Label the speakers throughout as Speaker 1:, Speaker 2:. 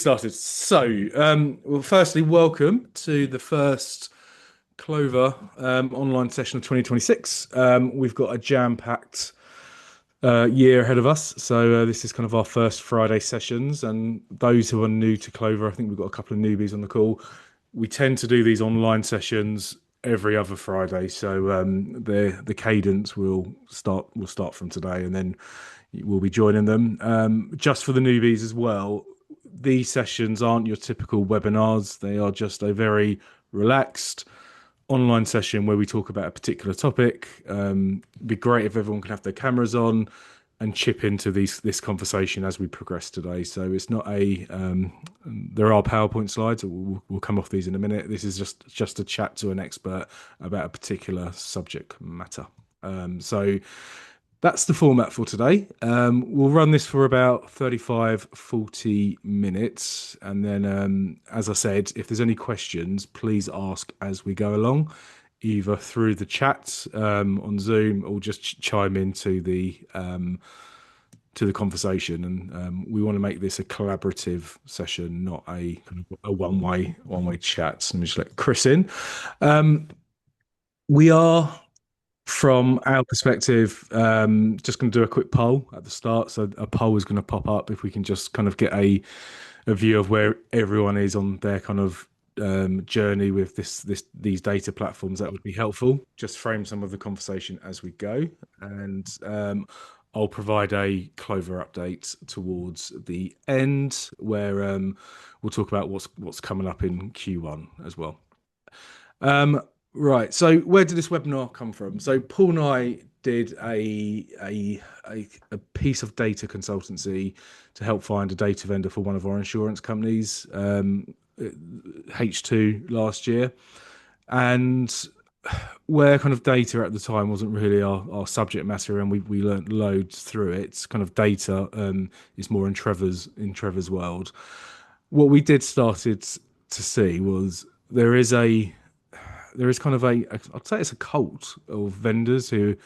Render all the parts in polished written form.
Speaker 1: Started. Well, firstly, welcome to the first Clover online session of 2026. We've got a jam-packed year ahead of us, so this is kind of our first Friday sessions. And those who are new to Clover, I think we've got a couple of newbies on the call. We tend to do these online sessions every other Friday, so the cadence will start from today, and then we'll be joining them. Just for the newbies as well, these sessions aren't your typical webinars. They are just a very relaxed online session where we talk about a particular topic. It'd be great if everyone can have their cameras on and chip into this conversation as we progress today. So it's not there are PowerPoint slides. We'll come off these in a minute. This is just a chat to an expert about a particular subject matter. So that's the format for today. We'll run this for about 35, 40 minutes. And then, as I said, if there's any questions, please ask as we go along, either through the chat on Zoom or just chime into the conversation. And we want to make this a collaborative session, not a one way chat. So let me just let Chris in. We are from our perspective, just going to do a quick poll at the start. So a poll is going to pop up if we can just kind of get a view of where everyone is on their kind of journey with these data platforms. That would be helpful. Just frame some of the conversation as we go, and I'll provide a Clover update towards the end where we'll talk about what's coming up in Q1 as well. Right. So where did this webinar come from? So Paul and I did a piece of data consultancy to help find a data vendor for one of our insurance companies, H2 last year. And where kind of data at the time wasn't really our subject matter, and we learned loads through it. Kind of data is more in Trevor's world. What we did started to see was there is kind of I'd say it's a cult of vendors who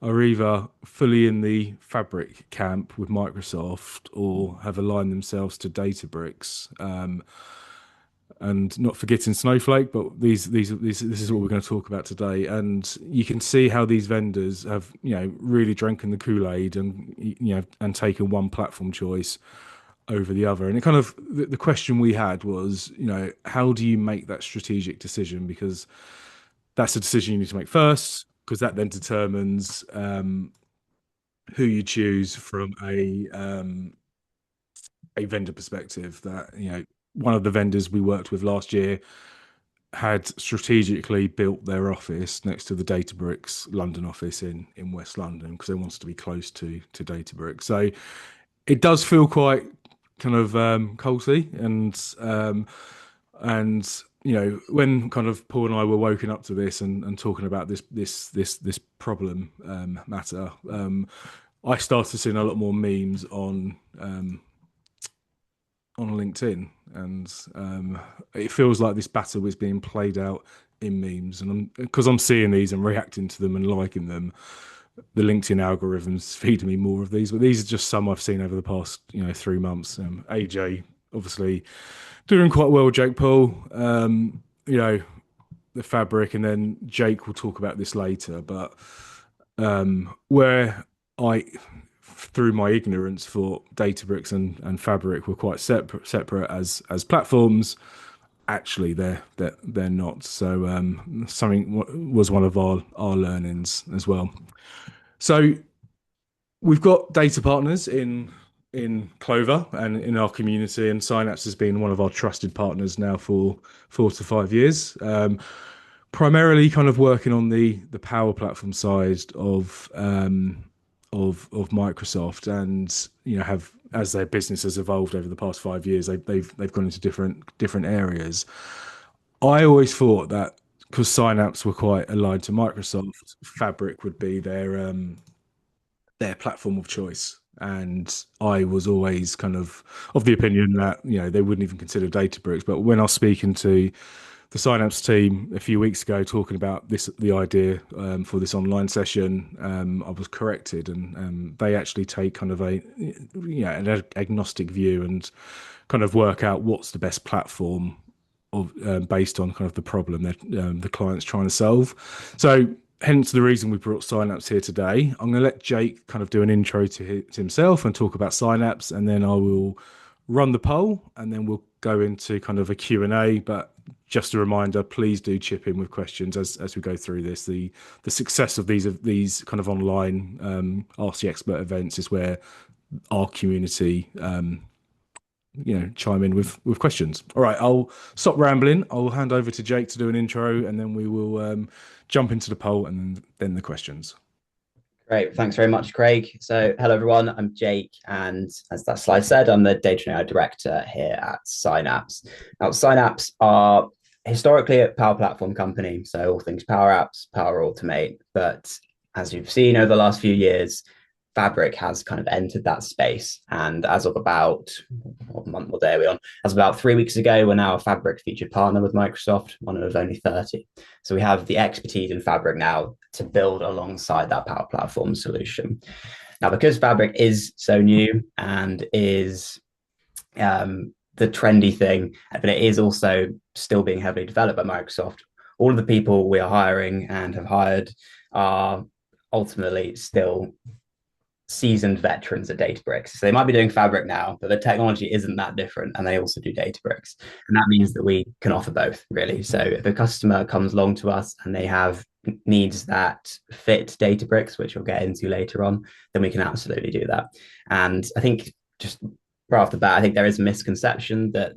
Speaker 1: are either fully in the Fabric camp with Microsoft or have aligned themselves to Databricks. And not forgetting Snowflake, but this is what we're going to talk about today. And you can see how these vendors have, really drinking the Kool-Aid and, and taken one platform choice over the other. And it kind of the question we had was, how do you make that strategic decision? Because that's a decision you need to make first, because that then determines who you choose from a vendor perspective. That one of the vendors we worked with last year had strategically built their office next to the Databricks London office in West London because they wanted to be close to Databricks. So it does feel quite kind of culty and when kind of Paul and I were woken up to this and talking about this problem matter, I started seeing a lot more memes on LinkedIn, and it feels like this battle is being played out in memes, and because I'm seeing these and reacting to them and liking them, the LinkedIn algorithms feeding me more of these. But these are just some I've seen over the past 3 months. AJ obviously doing quite well, Jake Paul. The Fabric, and then Jake will talk about this later. But where I, through my ignorance, thought Databricks and Fabric were quite separate as platforms. Actually, they're not. So something was one of our learnings as well. So we've got data partners in Clover and in our community, and Synapse has been one of our trusted partners now for 4 to 5 years. Primarily, kind of working on the Power Platform side of Microsoft, and have as their business has evolved over the past 5 years, they've gone into different areas. I always thought that because Synapse were quite aligned to Microsoft, Fabric would be their platform of choice. And I was always kind of the opinion that they wouldn't even consider Databricks. But when I was speaking to the Synapse team a few weeks ago talking about the idea for this online session. I was corrected, and they actually take kind of an agnostic view and kind of work out what's the best platform of based on kind of the problem that the client's trying to solve. So hence the reason we brought Synapse here today. I'm going to let Jake kind of do an intro to himself and talk about Synapse, and then I will run the poll, and then we'll go into kind of a Q&A. But just a reminder, please do chip in with questions as we go through this. The success of these kind of online Ask the Expert events is where our community chime in with questions. All right, I'll stop rambling. I'll hand over to Jake to do an intro, and then we will jump into the poll and then the questions.
Speaker 2: Great. Thanks very much, Craig. So hello, everyone. I'm Jake, and as that slide said, I'm the Data and AI Director here at Synapse. Now, Synapse are historically a Power Platform company, so all things Power Apps, Power Automate. But as you've seen over the last few years, Fabric has kind of entered that space. And as of about, what month or day are we on? As of about 3 weeks ago, we're now a Fabric featured partner with Microsoft, one of only 30. So we have the expertise in Fabric now to build alongside that Power Platform solution. Now, because Fabric is so new and is the trendy thing, but it is also still being heavily developed by Microsoft, all of the people we are hiring and have hired are ultimately still seasoned veterans at Databricks. So they might be doing Fabric now, but the technology isn't that different, and they also do Databricks. And that means that we can offer both, really. So if a customer comes along to us and they have needs that fit Databricks, which we'll get into later on, then we can absolutely do that. And I think just right off the bat, I think there is a misconception that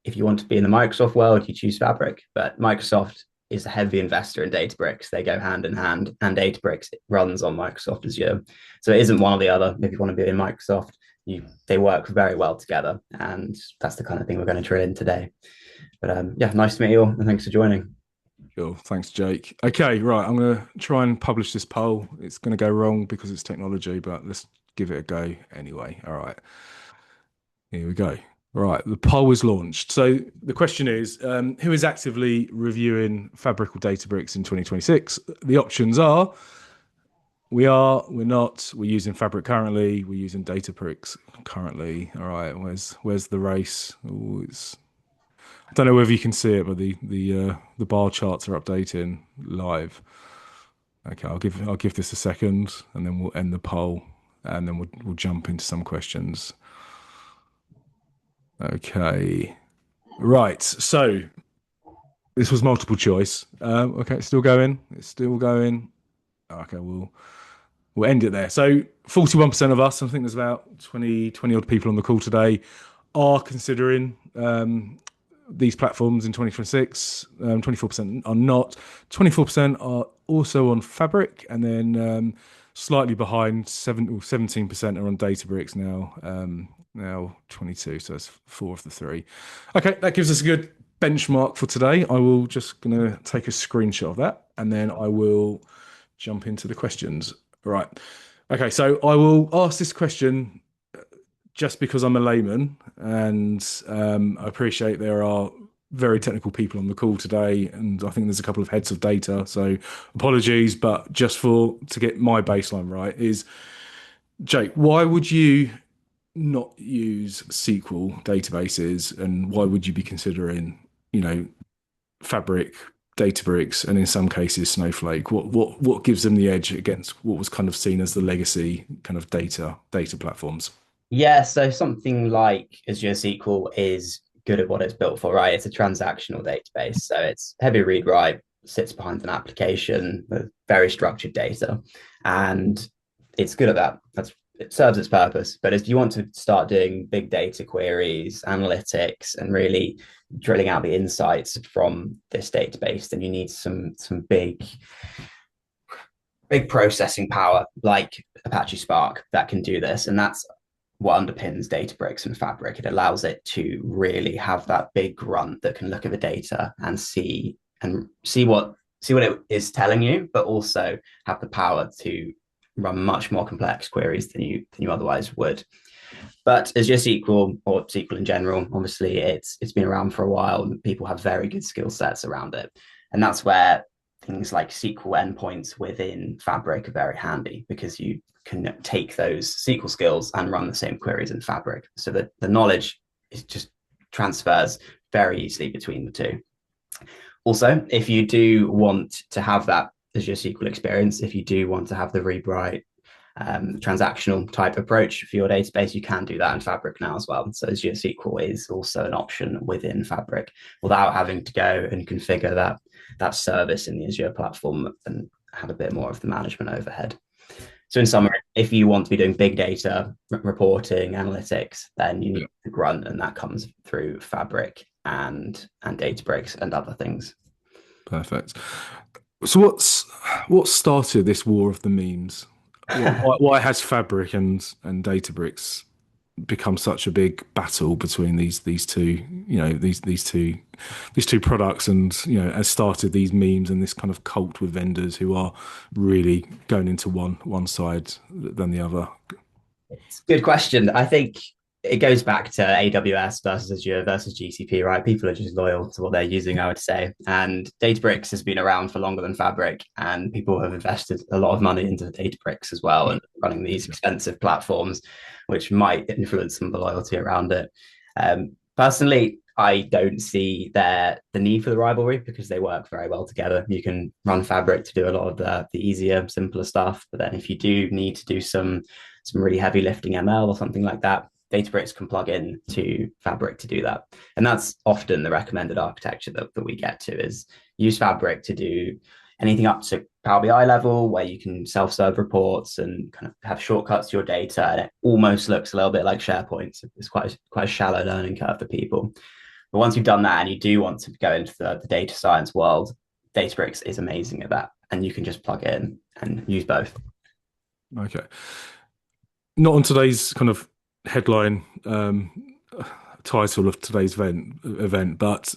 Speaker 2: if you want to be in the Microsoft world, you choose Fabric, but Microsoft is a heavy investor in Databricks. They go hand in hand, and Databricks runs on Microsoft Azure. So it isn't one or the other. If you want to be in Microsoft, they work very well together. And that's the kind of thing we're going to drill in today. But nice to meet you all, and thanks for joining.
Speaker 1: Cool. Thanks, Jake. Okay, right. I'm going to try and publish this poll. It's going to go wrong because it's technology, but let's give it a go anyway. All right. Here we go. Right, the poll is launched. So the question is, who is actively reviewing Fabric or Databricks in 2026? The options are, we're not, we're using Fabric currently, we're using Databricks currently. All right, where's the race? Ooh, I don't know whether you can see it, but the bar charts are updating live. Okay, I'll give this a second, and then we'll end the poll, and then we'll jump into some questions. Okay, right. So this was multiple choice. Okay, it's still going. It's still going. Okay, we'll end it there. So 41% of us, I think there's about 20 odd people on the call today, are considering these platforms in 2026. 24% are not. 24% are also on Fabric, and then slightly behind 17% are on Databricks now. Now 22, so that's 4 of the 3. Okay, that gives us a good benchmark for today. I will just gonna take a screenshot of that, and then I will jump into the questions. Right. Okay, so I will ask this question just because I'm a layman, and I appreciate there are very technical people on the call today, and I think there's a couple of heads of data, so apologies, but just to get my baseline right is, Jake, why would you not use SQL databases, and why would you be considering, Fabric, Databricks, and in some cases Snowflake? What gives them the edge against what was kind of seen as the legacy kind of data platforms?
Speaker 2: Yeah, so something like Azure SQL is good at what it's built for, right? It's a transactional database, so it's heavy read write, sits behind an application with very structured data, and it's good at that. It serves its purpose. But if you want to start doing big data queries, analytics, and really drilling out the insights from this database, then you need some big processing power like Apache Spark that can do this. And that's what underpins Databricks and Fabric. It allows it to really have that big grunt that can look at the data and see what it is telling you, but also have the power to run much more complex queries than you otherwise would. But Azure SQL or SQL in general, obviously it's been around for a while and people have very good skill sets around it. And that's where things like SQL endpoints within Fabric are very handy because you can take those SQL skills and run the same queries in Fabric. So that the knowledge is just transfers very easily between the two. Also, if you do want to have that Azure SQL experience, if you do want to have the read write transactional type approach for your database, you can do that in Fabric now as well. So Azure SQL is also an option within Fabric without having to go and configure that service in the Azure platform and have a bit more of the management overhead. So in summary, if you want to be doing big data reporting, analytics, then you need to Grunt, and that comes through Fabric and Databricks and other things.
Speaker 1: Perfect. So what started this war of the memes? Why has Fabric and Databricks become such a big battle between these two, these two products, and has started these memes and this kind of cult with vendors who are really going into one side than the other?
Speaker 2: It's a good question. I think it goes back to AWS versus Azure versus GCP, right? People are just loyal to what they're using, I would say. And Databricks has been around for longer than Fabric, and people have invested a lot of money into Databricks as well and running these expensive platforms, which might influence some of the loyalty around it. Personally, I don't see the need for the rivalry because they work very well together. You can run Fabric to do a lot of the easier, simpler stuff. But then if you do need to do some really heavy lifting ML or something like that, Databricks can plug in to Fabric to do that. And that's often the recommended architecture that we get to is use Fabric to do anything up to Power BI level where you can self-serve reports and kind of have shortcuts to your data. And it almost looks a little bit like SharePoint. So it's quite a shallow learning curve for people. But once you've done that and you do want to go into the data science world, Databricks is amazing at that. And you can just plug in and use both.
Speaker 1: Okay. Not on today's kind of headline title of today's event, but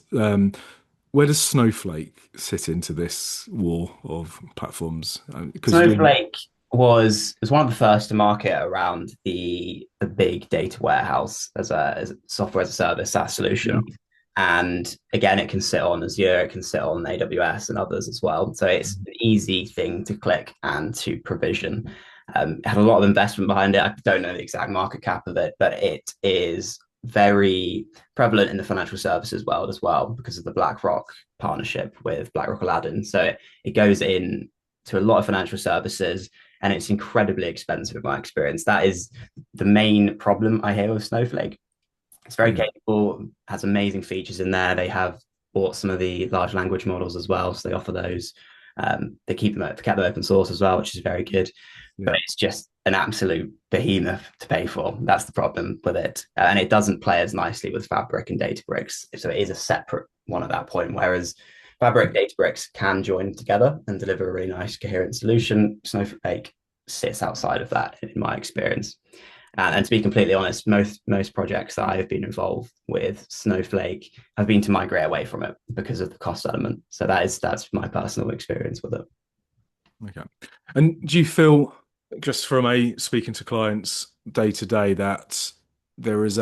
Speaker 1: where does Snowflake sit into this war of platforms?
Speaker 2: Snowflake was one of the first to market around the big data warehouse as a software as a service SaaS solution. Yeah. And again, it can sit on Azure, it can sit on AWS and others as well. So it's an easy thing to click and to provision. It had a lot of investment behind it. I don't know the exact market cap of it, but it is very prevalent in the financial services world as well because of the BlackRock partnership with BlackRock Aladdin. So it goes in to a lot of financial services and it's incredibly expensive in my experience. That is the main problem I hear with Snowflake. It's very capable, has amazing features in there. They have bought some of the large language models as well, so they offer those. They kept them open source as well, which is very good. Yeah. But it's just an absolute behemoth to pay for. That's the problem with it. And it doesn't play as nicely with Fabric and Databricks. So it is a separate one at that point, whereas Fabric and Databricks can join together and deliver a really nice coherent solution. Snowflake sits outside of that, in my experience. And to be completely honest, most projects that I've been involved with Snowflake have been to migrate away from it because of the cost element. So that's my personal experience with it.
Speaker 1: Okay. And do you feel, just from speaking to clients day to day, that there is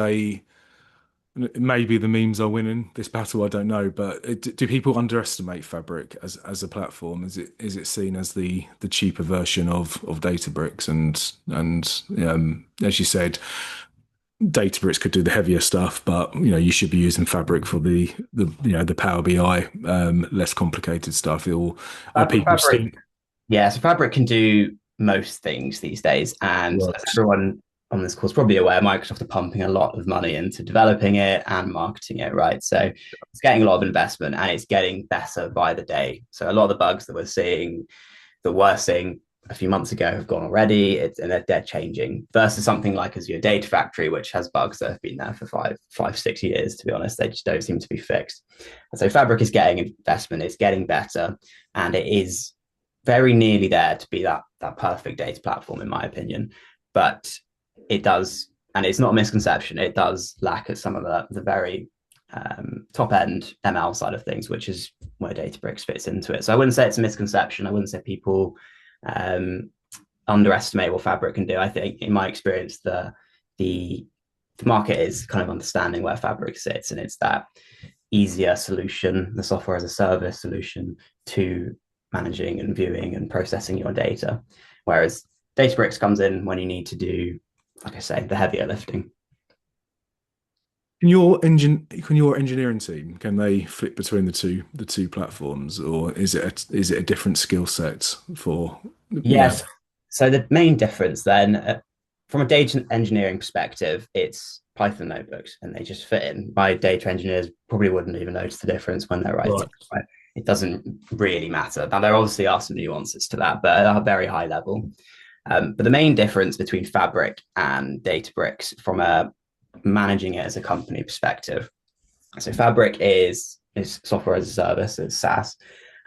Speaker 1: maybe the memes are winning this battle, I don't know, but do people underestimate Fabric as a platform? Is it seen as the cheaper version of Databricks and as you said, Databricks could do the heavier stuff, but you should be using Fabric for the Power BI less complicated stuff. So
Speaker 2: Fabric can do most things these days, and as everyone on this course probably aware, Microsoft are pumping a lot of money into developing it and marketing it, right? So it's getting a lot of investment and it's getting better by the day. So a lot of the bugs that we're seeing a few months ago have gone already, and they're changing versus something like Azure Data Factory, which has bugs that have been there for 6 years, to be honest. They just don't seem to be fixed. And so Fabric is getting investment, it's getting better, and it is very nearly there to be that perfect data platform, in my opinion. But it does, and it's not a misconception, it does lack at some of the very top end ML side of things, which is where Databricks fits into it. So I wouldn't say it's a misconception. I wouldn't say people underestimate what Fabric can do. I think, in my experience, the the market is kind of understanding where Fabric sits, and it's that easier solution, the software as a service solution to managing and viewing and processing your data. Whereas Databricks comes in when you need to do, like I say, the heavier lifting.
Speaker 1: Can your engineering team can they flip between the two platforms, or is it a different skill set for
Speaker 2: Yes. So the main difference then, from a data engineering perspective, it's Python notebooks and they just fit in. My data engineers probably wouldn't even notice the difference when they're writing.
Speaker 1: Right.
Speaker 2: Right? It doesn't really matter. Now, there obviously are some nuances to that, but at a very high level. But the main difference between Fabric and Databricks from a managing it as a company perspective. So Fabric is software as a service, it's SaaS,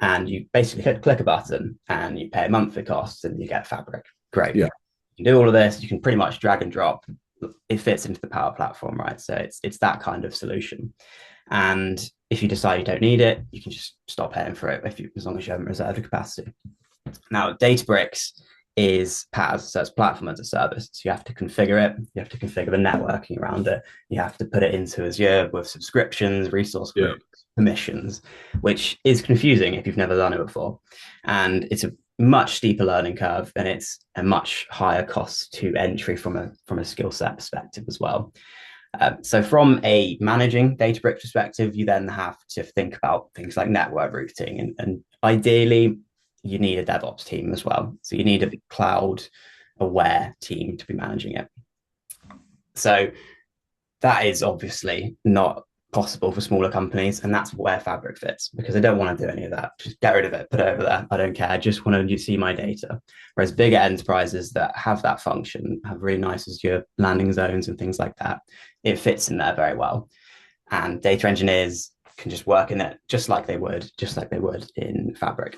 Speaker 2: and you basically click a button and you pay a monthly cost and you get Fabric. Great.
Speaker 1: Yeah.
Speaker 2: You can do all of this. You can pretty much drag and drop. It fits into the Power Platform, right? So it's that kind of solution. And if you decide you don't need it, you can just stop paying for it as long as you haven't reserved a capacity. Now, Databricks is PaaS, so it's platform as a service. So you have to configure it. You have to configure the networking around it. You have to put it into Azure with subscriptions, resource groups, permissions, which is confusing if you've never done it before. And it's a much steeper learning curve, and it's a much higher cost to entry from a skill set perspective as well. So from a managing Databricks perspective, you then have to think about things like network routing, and ideally you need a DevOps team as well. So you need a cloud aware team to be managing it. So that is obviously not possible for smaller companies, and that's where Fabric fits, because I don't want to do any of that. Just get rid of it, put it over there. I don't care. I just want to see my data. Whereas bigger enterprises that have that function, have really nice Azure landing zones and things like that, it fits in there very well. And data engineers can just work in it just like they would in Fabric.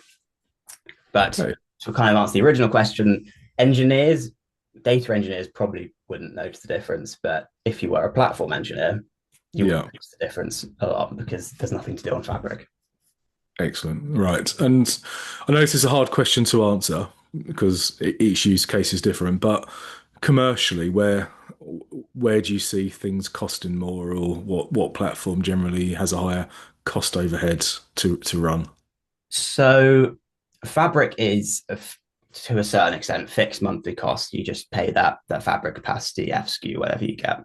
Speaker 2: But
Speaker 1: Okay.
Speaker 2: to kind of answer the original question, data engineers probably wouldn't notice the difference. But if you were a platform engineer, you would notice the difference a lot, because there's nothing to do on Fabric.
Speaker 1: Excellent. Right. And I know this is a hard question to answer because each use case is different, but commercially, where do you see things costing more, or what platform generally has a higher cost overhead to run?
Speaker 2: So Fabric is to a certain extent fixed monthly cost. You just pay that Fabric capacity, FSKU, whatever you get.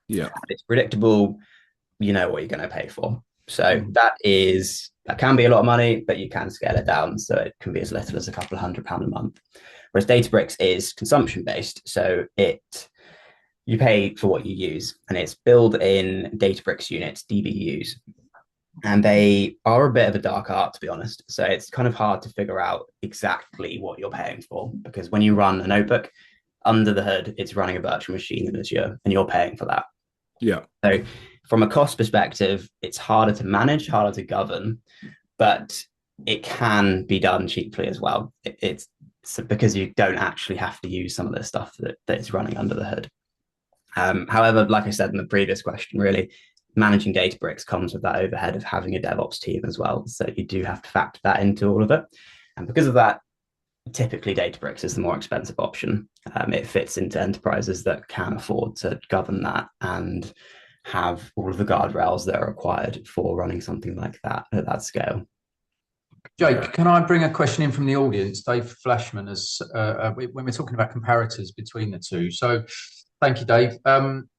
Speaker 1: Yeah.
Speaker 2: It's predictable. You know what you're going to pay for. So that can be a lot of money, but you can scale it down. So it can be as little as a couple of £100 a month. Whereas Databricks is consumption based. So you pay for what you use, and it's built in Databricks units, DBUs. And they are a bit of a dark art, to be honest. So it's kind of hard to figure out exactly what you're paying for, because when you run a notebook, under the hood, it's running a virtual machine in Azure, and you're paying for that.
Speaker 1: Yeah.
Speaker 2: So from a cost perspective, it's harder to manage, harder to govern, but it can be done cheaply as well. It's because you don't actually have to use some of the stuff that is running under the hood. However, like I said in the previous question, really, managing Databricks comes with that overhead of having a DevOps team as well. So you do have to factor that into all of it. And because of that, typically Databricks is the more expensive option. It fits into enterprises that can afford to govern that and have all of the guardrails that are required for running something like that at that scale.
Speaker 3: Jake, can I bring a question in from the audience? Dave Flashman, as when we're talking about comparators between the two. So thank you, Dave.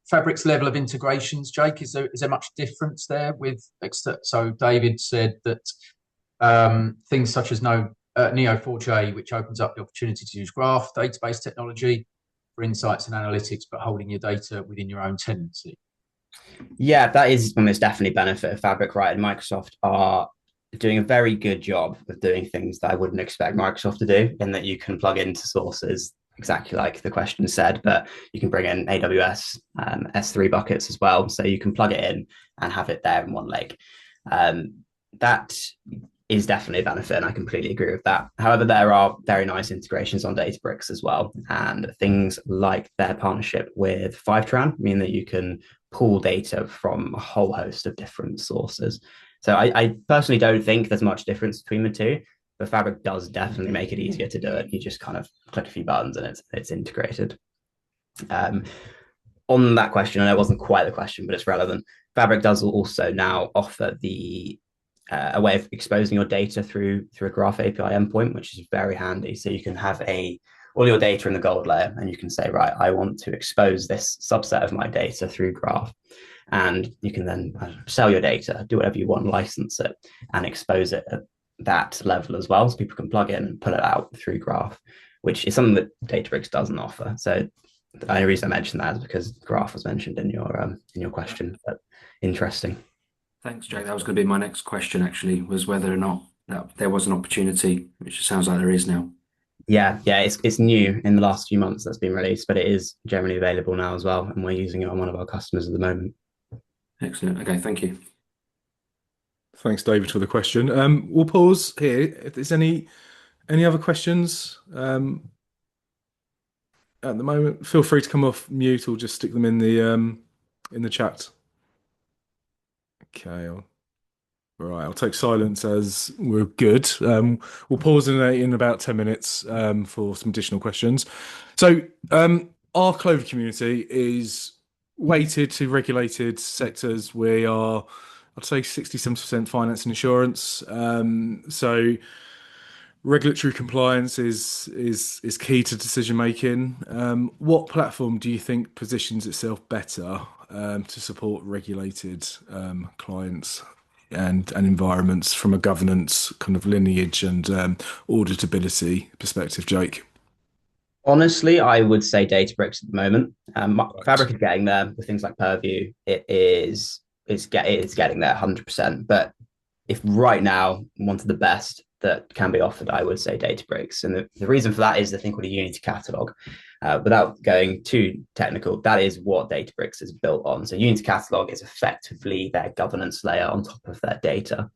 Speaker 3: Fabric's level of integrations, Jake, is there much difference there with? So David said that things such as Neo4j, which opens up the opportunity to use graph database technology for insights and analytics, but holding your data within your own tenancy.
Speaker 2: Yeah, that is one that's definitely benefit of Fabric, right? And Microsoft are doing a very good job of doing things that I wouldn't expect Microsoft to do, in that you can plug into sources exactly like the question said, but you can bring in AWS S3 buckets as well. So you can plug it in and have it there in one lake. That is definitely a benefit, and I completely agree with that. However, there are very nice integrations on Databricks as well, and things like their partnership with Fivetran mean that you can pull data from a whole host of different sources. So I personally don't think there's much difference between the two, but Fabric does definitely make it easier to do it. You just kind of click a few buttons and it's integrated. on that question, and it wasn't quite the question, but it's relevant. Fabric does also now offer the a way of exposing your data through a Graph API endpoint, which is very handy. So you can have all your data in the gold layer, and you can say, right, I want to expose this subset of my data through Graph, and you can then sell your data, do whatever you want, license it, and expose it at that level as well, so people can plug in and pull it out through Graph, which is something that Databricks doesn't offer. So the only reason I mentioned that is because Graph was mentioned in your question. But interesting.
Speaker 4: Thanks, Jake. That was going to be my next question, actually, was whether or not that there was an opportunity, which it sounds like there is now.
Speaker 2: Yeah, it's new in the last few months that's been released, but it is generally available now as well, and we're using it on one of our customers at the moment.
Speaker 4: Excellent. Okay, thank you.
Speaker 1: Thanks, David, for the question. We'll pause here. If there's any other questions at the moment, feel free to come off mute or just stick them in the chat. Okay. Right, I'll take silence as we're good. We'll pause in about 10 minutes for some additional questions. So our Clover community is weighted to regulated sectors. We are, I'd say, 60-70% finance and insurance. So regulatory compliance is key to decision making. What platform do you think positions itself better to support regulated clients and environments from a governance kind of lineage and auditability perspective, Jake?
Speaker 2: Honestly, I would say Databricks at the moment.
Speaker 1: Right.
Speaker 2: Fabric is getting there with things like Purview. It's getting there 100%. But if right now one of the best that can be offered, I would say Databricks. And the reason for that is the thing called a Unity catalog. Without going too technical, that is what Databricks is built on. So Unity catalog is effectively their governance layer on top of their data.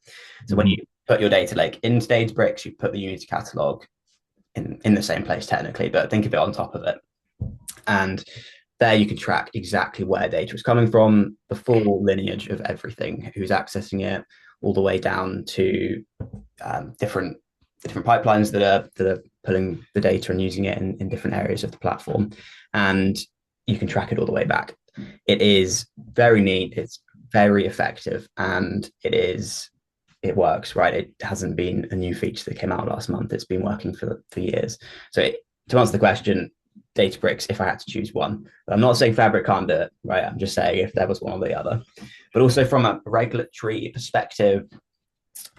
Speaker 2: So when you put your data lake into Databricks, you put the Unity catalog in the same place technically, but think of it on top of it. And there you can track exactly where data is coming from, the full lineage of everything, who's accessing it, all the way down to different pipelines that are pulling the data and using it in different areas of the platform. And you can track it all the way back. It is very neat, it's very effective, and it works, right? It hasn't been a new feature that came out last month. It's been working for years. So to answer the question, Databricks, if I had to choose one. But I'm not saying Fabric can't do it, right? I'm just saying if there was one or the other. But also from a regulatory perspective,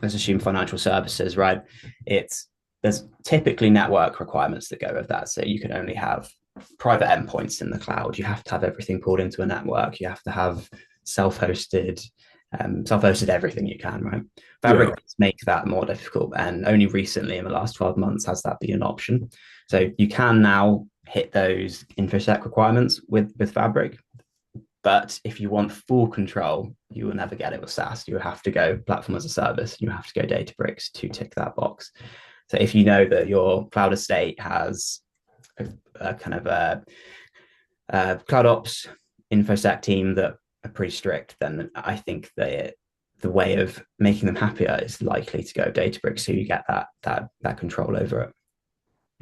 Speaker 2: let's assume financial services, right? There's typically network requirements that go with that. So you can only have private endpoints in the cloud. You have to have everything pulled into a network. You have to have self-hosted everything you can, right? Fabric makes that more difficult, and only recently in the last 12 months has that been an option. So you can now hit those InfoSec requirements with Fabric, but if you want full control, you will never get it with SaaS. You have to go platform as a service. You have to go Databricks to tick that box. So if you know that your cloud estate has a kind of a cloud ops InfoSec team that are pretty strict, then I think the way of making them happier is likely to go Databricks, so you get that control over it.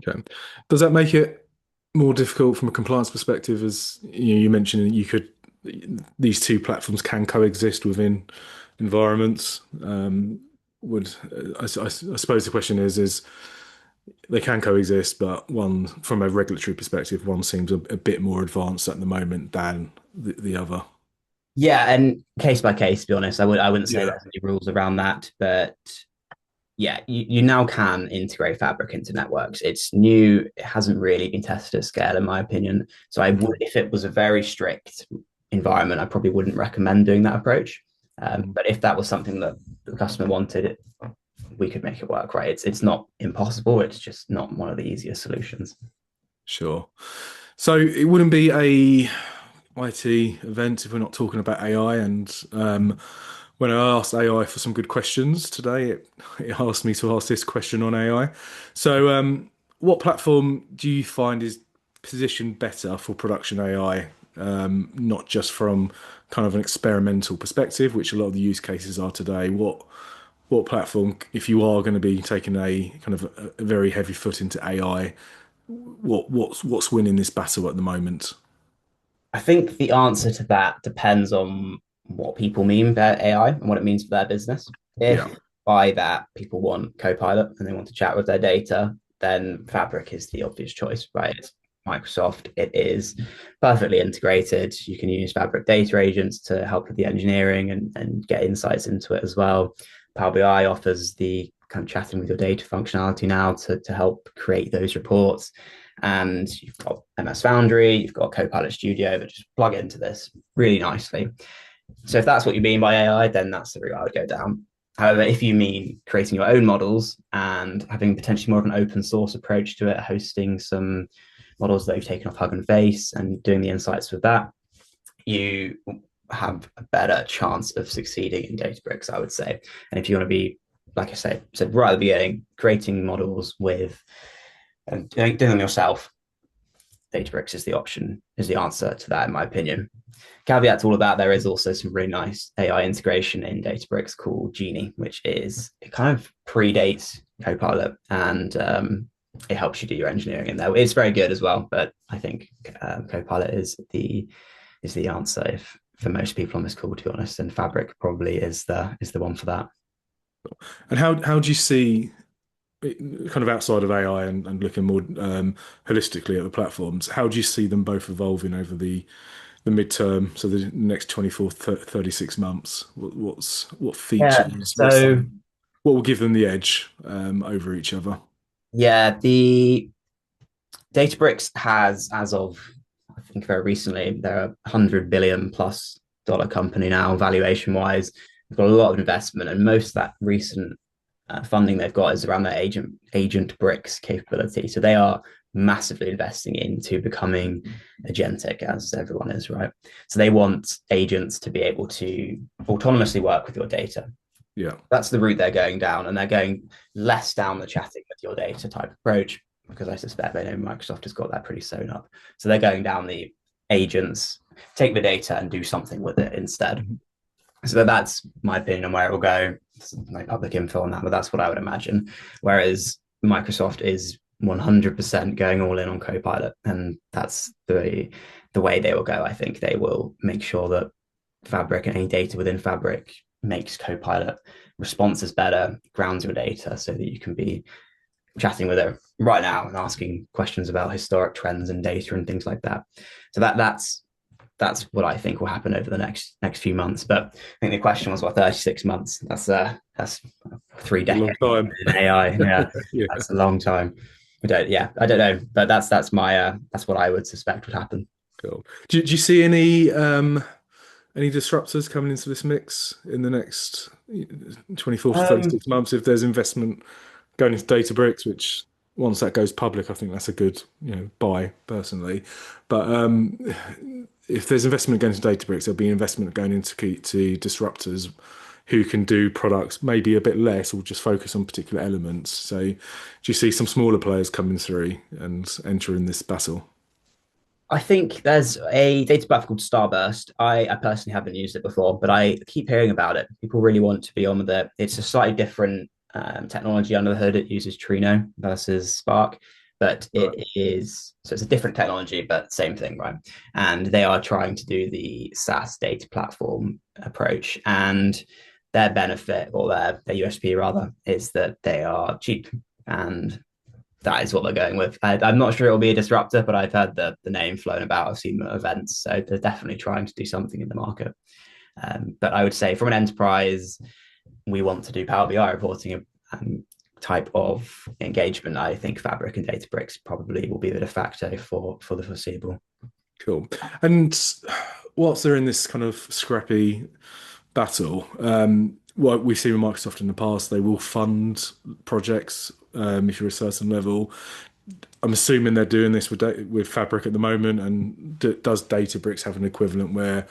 Speaker 1: Okay. Does that make it more difficult from a compliance perspective? As you mentioned, these two platforms can coexist within environments. I suppose the question is they can coexist, but one, from a regulatory perspective, one seems a bit more advanced at the moment than the other.
Speaker 2: Yeah, and case by case, to be honest, I wouldn't say there's any rules around that, but yeah, you now can integrate Fabric into networks. It's new, it hasn't really been tested at scale, in my opinion. So I would, if it was a very strict environment, I probably wouldn't recommend doing that approach. But if that was something that the customer wanted, we could make it work, right? It's not impossible, it's just not one of the easiest solutions.
Speaker 1: Sure. So it wouldn't be a IT event if we're not talking about AI. And when I asked AI for some good questions today, it asked me to ask this question on AI. So what platform do you find is positioned better for production AI, not just from kind of an experimental perspective, which a lot of the use cases are today? What platform, if you are going to be taking a kind of a very heavy foot into AI, what's winning this battle at the moment?
Speaker 2: I think the answer to that depends on what people mean by AI and what it means for their business. If
Speaker 1: Yeah.
Speaker 2: by that people want Copilot and they want to chat with their data, then Fabric is the obvious choice, right? It's Microsoft. It is perfectly integrated. You can use Fabric data agents to help with the engineering and get insights into it as well. Power BI offers the kind of chatting with your data functionality now to help create those reports. And you've got MS Foundry, you've got Copilot Studio that just plug into this really nicely. So if that's what you mean by AI, then that's the route I would go down. However, if you mean creating your own models and having potentially more of an open source approach to it, hosting some models that you've taken off Hugging Face and doing the insights with that, you have a better chance of succeeding in Databricks, I would say. And if you want to be, like I said right at the beginning, creating models with and doing them yourself, Databricks is the option, is the answer to that, in my opinion. Caveat to all of that, there is also some really nice AI integration in Databricks called Genie, which is, it kind of predates Copilot and it helps you do your engineering in there. It's very good as well, but I think Copilot is the answer for most people on this call, to be honest, and Fabric probably is the one for that.
Speaker 1: And how do you see, kind of outside of AI and looking more holistically at the platforms, how do you see them both evolving over the midterm, so the next 24, 36 months? What features,
Speaker 2: so
Speaker 1: what will give them the edge over each other?
Speaker 2: the Databricks has, as of I think very recently, they're a $100 billion+ company now, valuation wise. They've got a lot of investment, and most of that recent funding they've got is around their agent bricks capability. So they are massively investing into becoming agentic, as everyone is, right? So they want agents to be able to autonomously work with your data.
Speaker 1: Yeah,
Speaker 2: that's the route they're going down, and they're going less down the chatting with your data type approach, because I suspect they know Microsoft has got that pretty sewn up. So they're going down the agents, take the data and do something with it instead. So that's my opinion on where it will go. There's no public info on that, but that's what I would imagine. Whereas Microsoft is 100% going all in on Copilot, and that's the way they will go. I think they will make sure that Fabric and any data within Fabric makes Copilot responses better, grounds your data so that you can be chatting with it right now and asking questions about historic trends and data and things like that. So that's what I think will happen over the next few months. But I think the question was, 36 months? That's 3 decades in AI. Yeah, yeah, that's a long time. I don't know, but that's my that's what I would suspect would happen.
Speaker 1: Cool. Do you see any disruptors coming into this mix in the next 24 to 36 months? If there's investment going into Databricks, which once that goes public, I think that's a good buy personally. But if there's investment going into Databricks, there'll be investment going into disruptors who can do products maybe a bit less or just focus on particular elements. So do you see some smaller players coming through and entering this battle?
Speaker 2: I think there's a data platform called Starburst. I personally haven't used it before, but I keep hearing about it. People really want to be on with it. It's a slightly different technology under the hood. It uses Trino versus Spark, but it's a different technology, but same thing, right? And they are trying to do the SaaS data platform approach, and their benefit, or their USP rather, is that they are cheap, and that is what they're going with. I'm not sure it'll be a disruptor, but I've heard the name flown about. I've seen events, so they're definitely trying to do something in the market. But I would say from an enterprise, we want to do Power BI reporting type of engagement. I think Fabric and Databricks probably will be a factor for the foreseeable.
Speaker 1: Cool. And whilst they're in this kind of scrappy battle, what we've seen with Microsoft in the past, they will fund projects if you're a certain level. I'm assuming they're doing this with Fabric at the moment. And does Databricks have an equivalent where,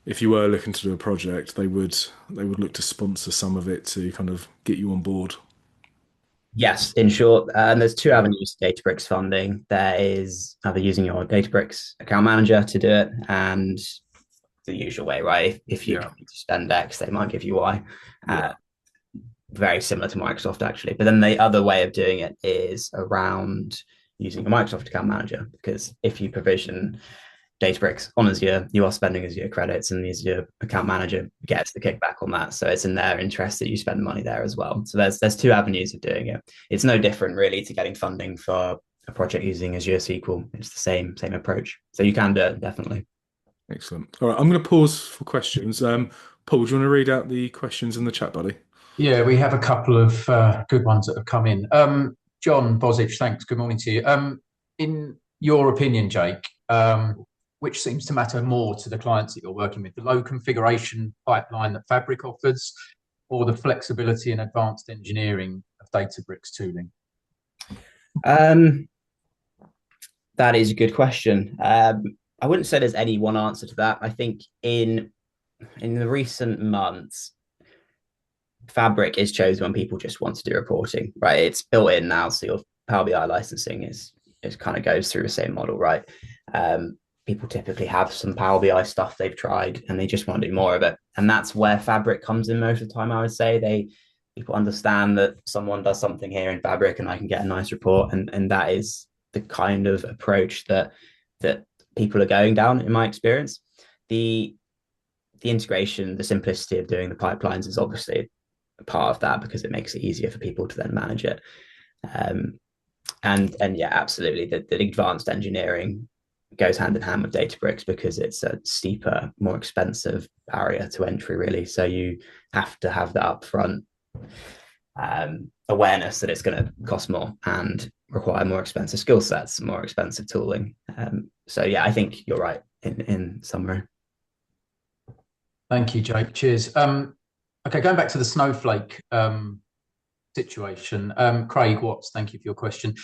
Speaker 1: if you were looking to do a project, they would look to sponsor some of it to kind of get you on board?
Speaker 2: Yes, in short, there's 2 avenues to Databricks funding. There is either using your Databricks account manager to do it, and the usual way, right? If you spend X, they might give you Y. Very similar to Microsoft, actually. But then the other way of doing it is around using a Microsoft account manager, because if you provision Databricks on Azure, you are spending Azure credits, and the Azure account manager gets the kickback on that. So it's in their interest that you spend money there as well. So there's two avenues of doing it. It's no different really to getting funding for a project using Azure SQL. It's the same approach. So you can do it, definitely.
Speaker 1: Excellent. All right, I'm going to pause for questions. Paul, do you want to read out the questions in the chat, buddy?
Speaker 3: Yeah, we have a couple of good ones that have come in. John Bozich, thanks. Good morning to you. In your opinion, Jake, which seems to matter more to the clients that you're working with, the low configuration pipeline that Fabric offers, or the flexibility and advanced engineering of Databricks tooling?
Speaker 2: That is a good question. I wouldn't say there's any one answer to that. I think in the recent months, Fabric is chosen when people just want to do reporting, right? It's built in now, so your Power BI licensing is kind of goes through the same model, right? People typically have some Power BI stuff they've tried, and they just want to do more of it, and that's where Fabric comes in most of the time. I would say people understand that someone does something here in Fabric, and I can get a nice report, and that is the kind of approach that people are going down, in my experience. The integration, the simplicity of doing the pipelines is obviously a part of that, because it makes it easier for people to then manage it. And yeah, absolutely, the advanced engineering goes hand in hand with Databricks, because it's a steeper, more expensive barrier to entry, really. So you have to have that upfront awareness that it's going to cost more and require more expensive skill sets, more expensive tooling. So yeah, I think you're right in summary.
Speaker 3: Thank you, Jake. Cheers. Okay, going back to the Snowflake situation, Craig Watts, thank you for your question.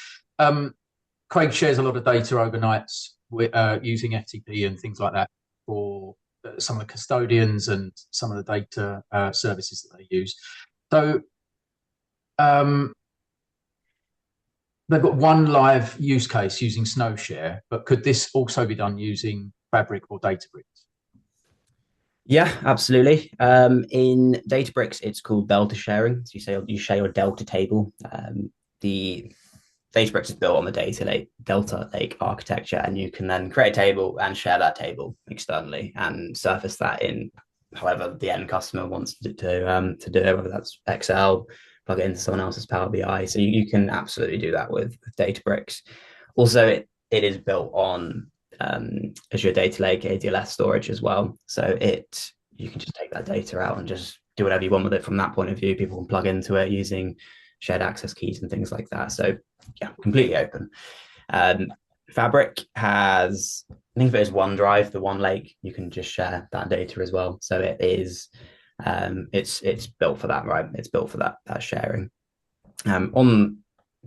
Speaker 3: Craig shares a lot of data overnight with, using FTP and things like that for some of the custodians and some of the data services that they use. So they've got one live use case using SnowShare, but could this also be done using Fabric or Databricks?
Speaker 2: Yeah, absolutely. In Databricks, it's called delta sharing. So you share your delta table. The Databricks is built on the Delta Lake architecture, and you can then create a table and share that table externally and surface that in however the end customer wants to do it, whether that's Excel, plug it into someone else's Power BI. So you can absolutely do that with Databricks. Also, it is built on Azure Data Lake ADLS storage as well. So you can just take that data out and just do whatever you want with it from that point of view. People can plug into it using shared access keys and things like that. So yeah, completely open. Fabric has, I think if it is OneDrive, the One Lake, you can just share that data as well. So it is, it's built for that, right? It's built for that sharing. On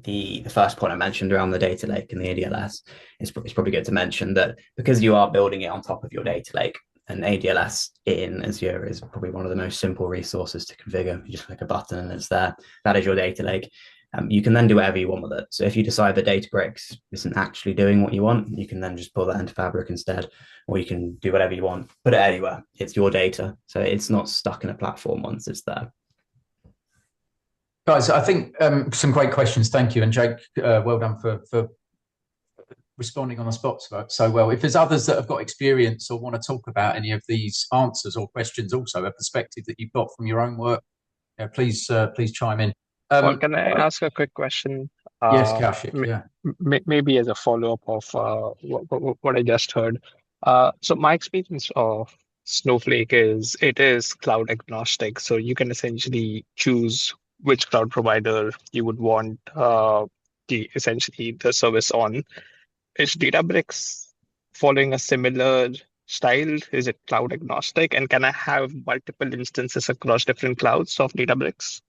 Speaker 2: the first point I mentioned around the data lake and the ADLS, it's probably good to mention that because you are building it on top of your data lake, and ADLS in Azure is probably one of the most simple resources to configure. You just click a button and it's there. That is your data lake. You can then do whatever you want with it. So if you decide that Databricks isn't actually doing what you want, you can then just pull that into Fabric instead, or you can do whatever you want, put it anywhere. It's your data. So it's not stuck in a platform once it's there.
Speaker 3: Guys, I think some great questions. Thank you. And Jake, well done for responding on the spot so well. If there's others that have got experience or want to talk about any of these answers or questions, also a perspective that you've got from your own work, please chime in.
Speaker 5: Well, can I ask a quick question?
Speaker 3: Yes, Kaushik, yeah.
Speaker 5: Maybe as a follow-up of what I just heard. So my experience of Snowflake is it is cloud agnostic. So you can essentially choose which cloud provider you would want essentially the service on. Is Databricks following a similar style? Is it cloud agnostic? And can I have multiple instances across different clouds of Databricks?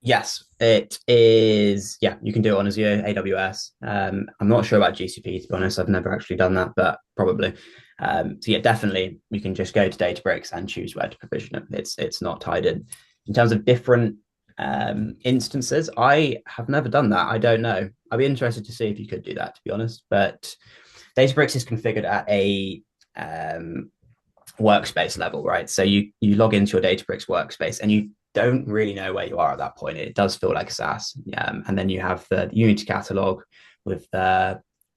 Speaker 2: Yes, it is. Yeah, you can do it on Azure, AWS. I'm not sure about GCP, to be honest. I've never actually done that, but probably. So yeah, definitely you can just go to Databricks and choose where to provision it. It's not tied in. In terms of different instances, I have never done that. I don't know. I'd be interested to see if you could do that, to be honest. But Databricks is configured at a workspace level, right? So you log into your Databricks workspace and you don't really know where you are at that point. It does feel like a SaaS. And then you have the Unity catalog with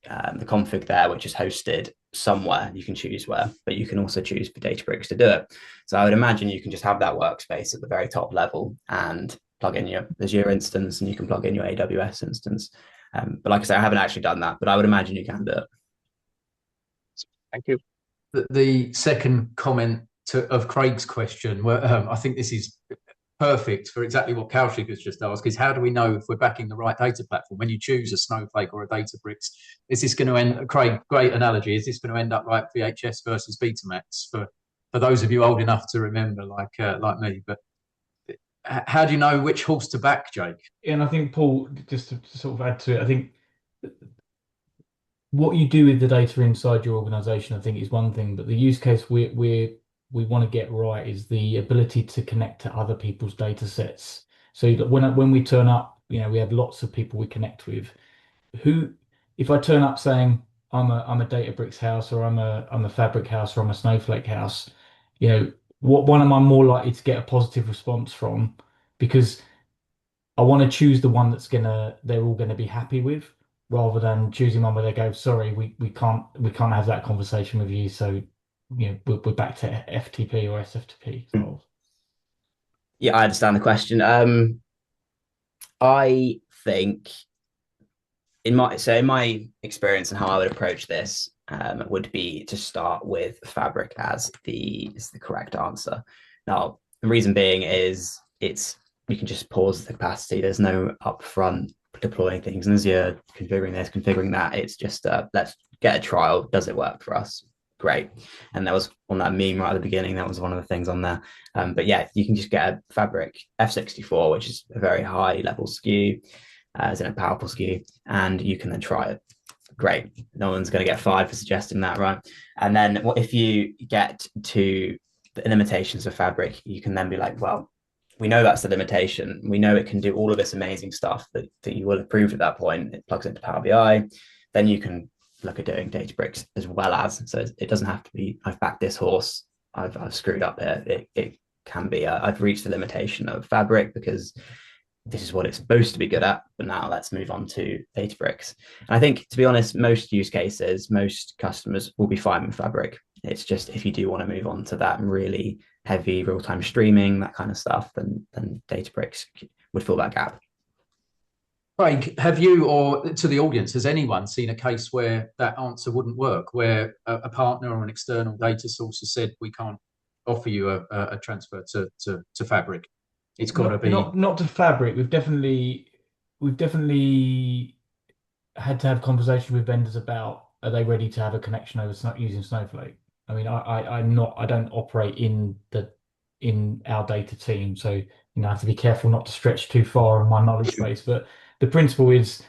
Speaker 2: the config there, which is hosted somewhere. You can choose where, but you can also choose for Databricks to do it. So I would imagine you can just have that workspace at the very top level and plug in your Azure instance, and you can plug in your AWS instance. But like I say, I haven't actually done that, but I would imagine you can do it.
Speaker 5: Thank you.
Speaker 3: The second comment of Craig's question, I think this is perfect for exactly what Kaushik has just asked, is how do we know if we're backing the right data platform? When you choose a Snowflake or a Databricks, is this going to end, Craig, great analogy, is this going to end up like VHS versus Betamax for those of you old enough to remember, like me? But how do you know which horse to back, Jake?
Speaker 6: And I think, Paul, just to sort of add to it, I think what you do with the data inside your organization, I think, is one thing, but the use case we want to get right is the ability to connect to other people's data sets. So when we turn up, we have lots of people we connect with. If I turn up saying I'm a Databricks house, or I'm a Fabric house, or I'm a Snowflake house, what one am I more likely to get a positive response from? Because I want to choose the one they're all gonna be happy with, rather than choosing one where they go, sorry, we can't have that conversation with you. So we're back to FTP or SFTP.
Speaker 2: Yeah, I understand the question. I think in my experience and how I would approach this would be to start with Fabric as the correct answer. Now, the reason being is you can just pause the capacity. There's no upfront deploying things, and as you're configuring this, configuring that, it's just let's get a trial. Does it work for us? Great. And that was on that meme right at the beginning. That was one of the things on there. But yeah, you can just get a Fabric F64, which is a very high level SKU, as in a powerful SKU, and you can then try it. Great. No one's going to get fired for suggesting that, right? And then if you get to the limitations of Fabric, you can then be like, well, we know that's the limitation. We know it can do all of this amazing stuff that you will have proved at that point. It plugs into Power BI. Then you can look at doing Databricks as well as. So it doesn't have to be, I've backed this horse, I've screwed up here. It can be, I've reached the limitation of Fabric because this is what it's supposed to be good at, but now let's move on to Databricks. And I think, to be honest, most use cases, most customers will be fine with Fabric. It's just if you do want to move on to that really heavy real-time streaming, that kind of stuff, then Databricks would fill that gap.
Speaker 3: Craig, have you, or to the audience, has anyone seen a case where that answer wouldn't work, where a partner or an external data source has said, we can't offer you a transfer to Fabric? It's got to be
Speaker 6: not to Fabric. We've definitely had to have conversation with vendors about, are they ready to have a connection over using Snowflake? I mean, I don't operate in our data team, so I have to be careful not to stretch too far in my knowledge base. But the principle is,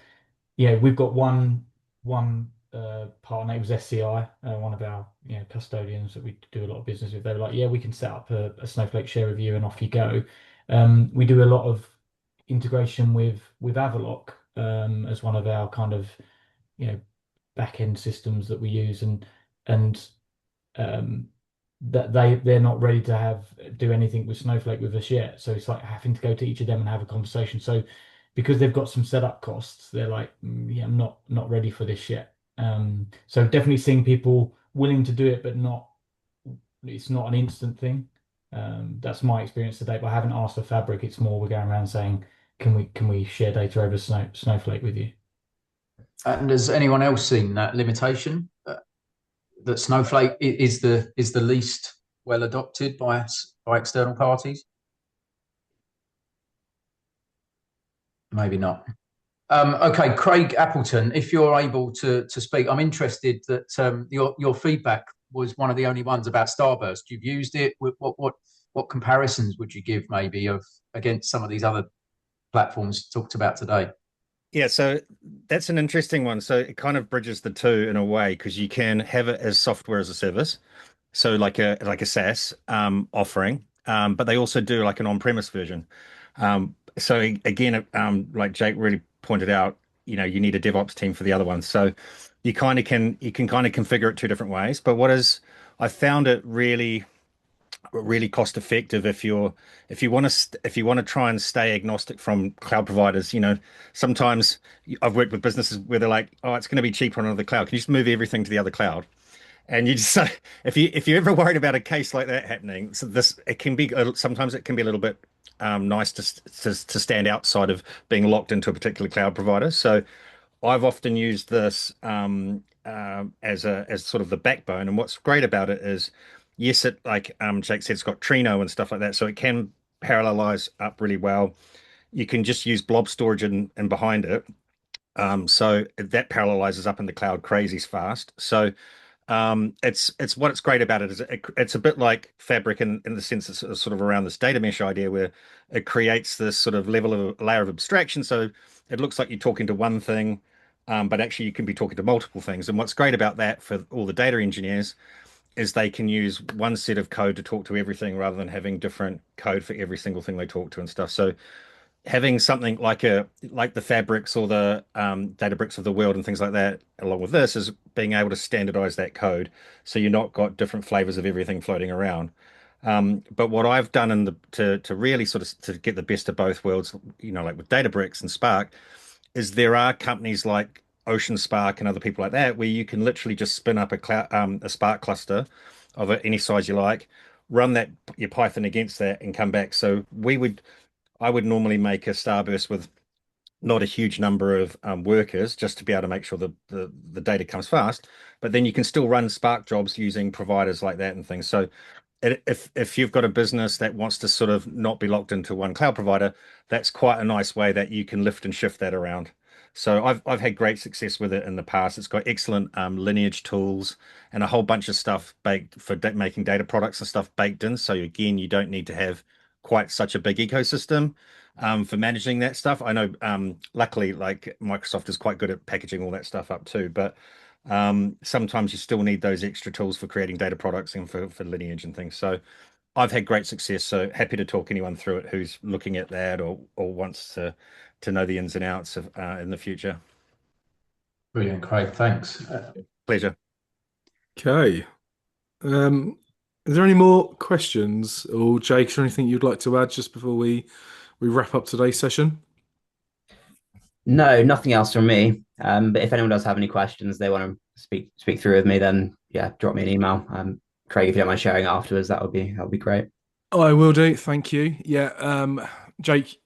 Speaker 6: we've got one partner. It was SCI, one of our custodians that we do a lot of business with. They were like, yeah, we can set up a Snowflake share with you, and off you go. We do a lot of integration with Avaloq as one of our kind of back end systems that we use, and that they're not ready to do anything with Snowflake with us yet. So it's like having to go to each of them and have a conversation. So because they've got some setup costs, they're like, yeah, I'm not ready for this yet. So definitely seeing people willing to do it, but it's not an instant thing. That's my experience today, but I haven't asked for Fabric. It's more we're going around saying, can we share data over Snowflake with you?
Speaker 3: And has anyone else seen that limitation? That Snowflake is the least well adopted by external parties? Maybe not. Okay, Craig Appleton, if you're able to speak, I'm interested that your feedback was one of the only ones about Starburst. You've used it. What comparisons would you give maybe against some of these other platforms talked about today?
Speaker 7: Yeah, so that's an interesting one. So it kind of bridges the two in a way, because you can have it as software as a service, so like a SaaS offering, but they also do like an on-premise version. So again, like Jake really pointed out, you need a DevOps team for the other one. So you can kind of configure it two different ways. But I found it really really cost effective if you want to try and stay agnostic from cloud providers. Sometimes I've worked with businesses where they're like, oh, it's going to be cheaper on another cloud. Can you just move everything to the other cloud? And you just if you're ever worried about a case like that happening, so this it can be sometimes it can be a little bit nice to stand outside of being locked into a particular cloud provider. So I've often used this as sort of the backbone. And what's great about it is, yes, it like Jake said, it's got Trino and stuff like that, so it can parallelize up really well. You can just use blob storage and behind it, so that parallelizes up in the cloud crazy fast. So it's what's great about it is it's a bit like Fabric in the sense it's sort of around this data mesh idea where it creates this sort of layer of abstraction. So it looks like you're talking to one thing, but actually you can be talking to multiple things. And what's great about that for all the data engineers is they can use one set of code to talk to everything rather than having different code for every single thing they talk to and stuff. So having something like the Fabrics or the Databricks of the world and things like that, along with this, is being able to standardize that code, so you're not got different flavors of everything floating around. But what I've done to really sort of to get the best of both worlds, like with Databricks and Spark, is there are companies like Ocean Spark and other people like that where you can literally just spin up a Spark cluster of any size you like, run that your Python against that, and come back. So I would normally make a Starburst with not a huge number of workers just to be able to make sure the data comes fast. But then you can still run Spark jobs using providers like that and things. So if you've got a business that wants to sort of not be locked into one cloud provider, that's quite a nice way that you can lift and shift that around. So I've had great success with it in the past. It's got excellent lineage tools and a whole bunch of stuff baked for making data products and stuff baked in. So again, you don't need to have quite such a big ecosystem for managing that stuff. I know, luckily, like Microsoft is quite good at packaging all that stuff up too, but sometimes you still need those extra tools for creating data products and for lineage and things. So I've had great success. So happy to talk anyone through it who's looking at that or wants to know the ins and outs of in the future.
Speaker 3: Brilliant, Craig. Thanks.
Speaker 7: Pleasure.
Speaker 1: Okay. Is there any more questions, or Jake, is there anything you'd like to add just before we wrap up today's session?
Speaker 2: No, nothing else from me. But if anyone does have any questions they want to speak through with me, then yeah, drop me an email. Craig, if you don't mind sharing it afterwards, that would be great.
Speaker 1: I will do. Thank you. Yeah, Jake,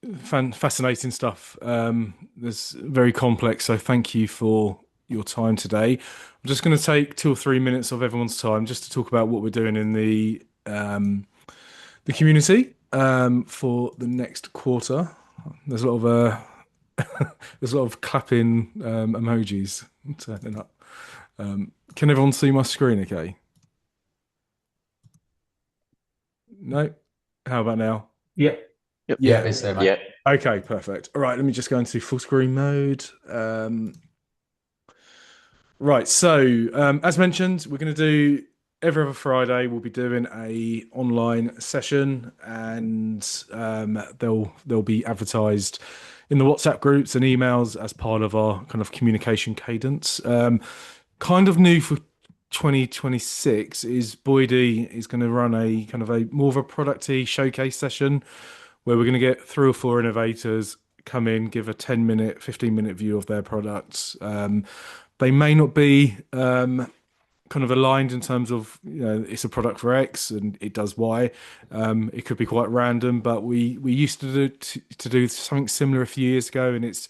Speaker 1: fascinating stuff. It's very complex, so thank you for your time today. I'm just going to take 2 or 3 minutes of everyone's time just to talk about what we're doing in the community for the next quarter. There's a lot of there's a lot of clapping emojis turning up. Can everyone see my screen? Okay. No. How about now?
Speaker 6: Yep.
Speaker 3: Yeah,
Speaker 1: Yeah.
Speaker 3: it's there, mate.
Speaker 8: Yeah.
Speaker 1: Okay, perfect. All right, let me just go into full screen mode. Right, so as mentioned, we're going to do every other Friday. We'll be doing a online session, and they'll be advertised in the WhatsApp groups and emails as part of our kind of communication cadence. Kind of new for 2026 is Boydie is going to run a kind of a more of a producty showcase session where we're going to get 3 or 4 innovators come in, give a 10-minute, 15-minute view of their products. They may not be kind of aligned in terms of, it's a product for X and it does Y. It could be quite random, but we used to do something similar a few years ago, and it's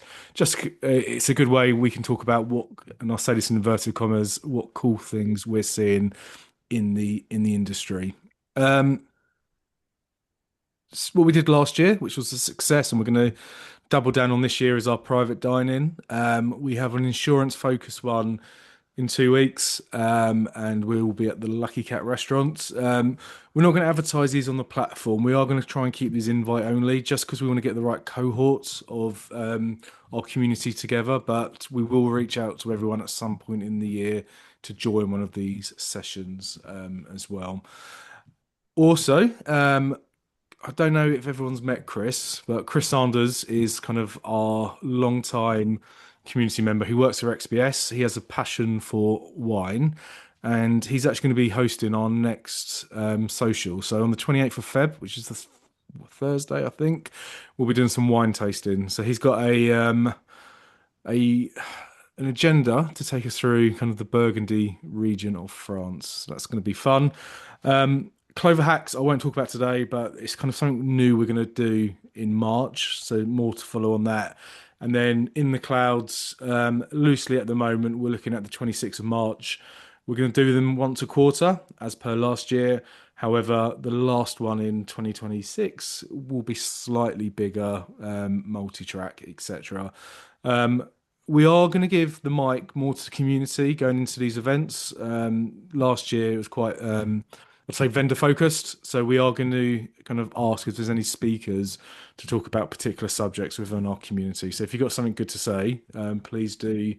Speaker 1: a good way we can talk about what, and I'll say this in inverted commas, what cool things we're seeing in the industry. What we did last year, which was a success, and we're going to double down on this year, is our private dining. We have an insurance focused one in 2 weeks, and we will be at the Lucky Cat restaurant. We're not going to advertise these on the platform. We are going to try and keep these invite only, just because we want to get the right cohorts of our community together. But we will reach out to everyone at some point in the year to join one of these sessions as well. Also, I don't know if everyone's met Chris, but Chris Sanders is kind of our long-time community member who works for XBS. He has a passion for wine, and he's actually going to be hosting our next social. So on the 28th of Feb, which is the Thursday, I think, we'll be doing some wine tasting. So he's got a an agenda to take us through kind of the Burgundy region of France. So that's going to be fun. Clover hacks I won't talk about today, but it's kind of something new we're going to do in March. So more to follow on that. And then in the clouds, loosely at the moment, we're looking at the 26th of March. We're going to do them once a quarter, as per last year. However, the last one in 2026 will be slightly bigger, multi-track, etc. We are going to give the mic more to the community going into these events. Last year it was quite, I'd say, vendor focused. So we are going to kind of ask if there's any speakers to talk about particular subjects within our community. So if you've got something good to say, please do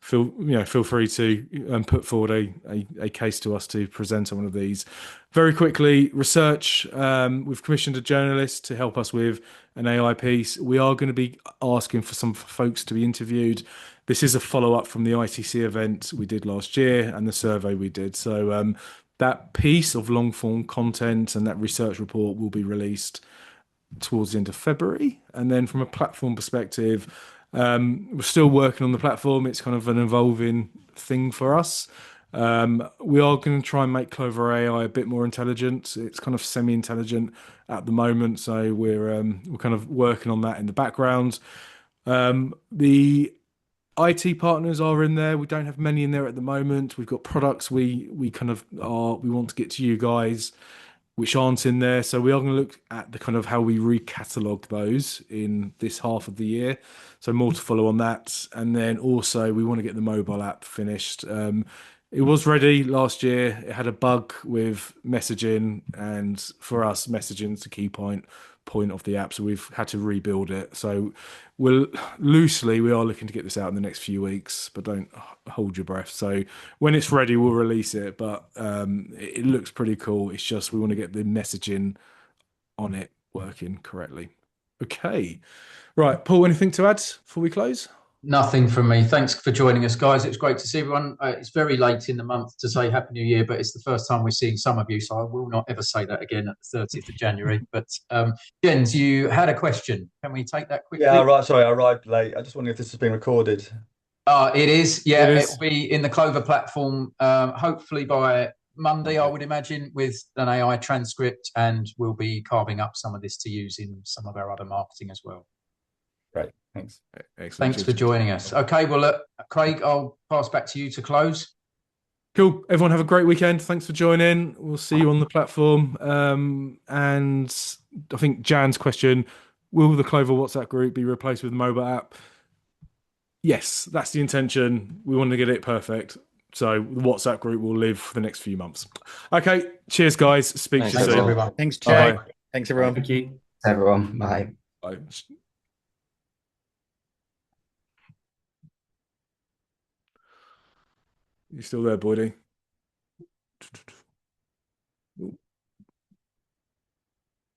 Speaker 1: feel free to put forward a case to us to present on one of these. Very quickly, research. We've commissioned a journalist to help us with an AI piece. We are going to be asking for some folks to be interviewed. This is a follow-up from the ITC event we did last year and the survey we did. So that piece of long-form content and that research report will be released towards the end of February. And then from a platform perspective, we're still working on the platform. It's kind of an evolving thing for us. We are going to try and make Clover AI a bit more intelligent. It's kind of semi-intelligent at the moment, so we're kind of working on that in the background. The IT partners are in there. We don't have many in there at the moment. We've got products we want to get to you guys, which aren't in there. So we are going to look at the kind of how we recatalog those in this half of the year. So more to follow on that. And then also we want to get the mobile app finished. It was ready last year. It had a bug with messaging, and for us, messaging is the key point of the app. So we've had to rebuild it. So we are looking to get this out in the next few weeks, but don't hold your breath. So when it's ready, we'll release it. But it looks pretty cool. It's just we want to get the messaging on it working correctly. Okay. Right, Paul, anything to add before we close?
Speaker 3: Nothing from me. Thanks for joining us, guys. It's great to see everyone. It's very late in the month to say Happy New Year, but it's the first time we're seeing some of you, so I will not ever say that again at the 30th of January. But Jens, you had a question. Can we take that quickly?
Speaker 8: Yeah, right. Sorry, I arrived late. I just wondering if this has been recorded.
Speaker 3: It is. Yeah,
Speaker 1: It is.
Speaker 3: it'll be in the Clover platform, hopefully by Monday, I would imagine, with an AI transcript, and we'll be carving up some of this to use in some of our other marketing as well.
Speaker 8: Great. Thanks.
Speaker 1: Excellent.
Speaker 3: Thanks for joining us. Okay, well, look, Craig, I'll pass back to you to close.
Speaker 1: Cool. Everyone have a great weekend. Thanks for joining. We'll see you on the platform. And I think Jan's question, will the Clover WhatsApp group be replaced with the mobile app? Yes, that's the intention. We want to get it perfect. So the WhatsApp group will live for the next few months. Okay. Cheers, guys. Speak to you
Speaker 3: Thanks,
Speaker 1: soon.
Speaker 3: everyone.
Speaker 7: Thanks, Jay.
Speaker 1: Bye.
Speaker 7: Thanks, everyone.
Speaker 2: Thank you, everyone. Bye.
Speaker 1: Bye. You still there, Boydie?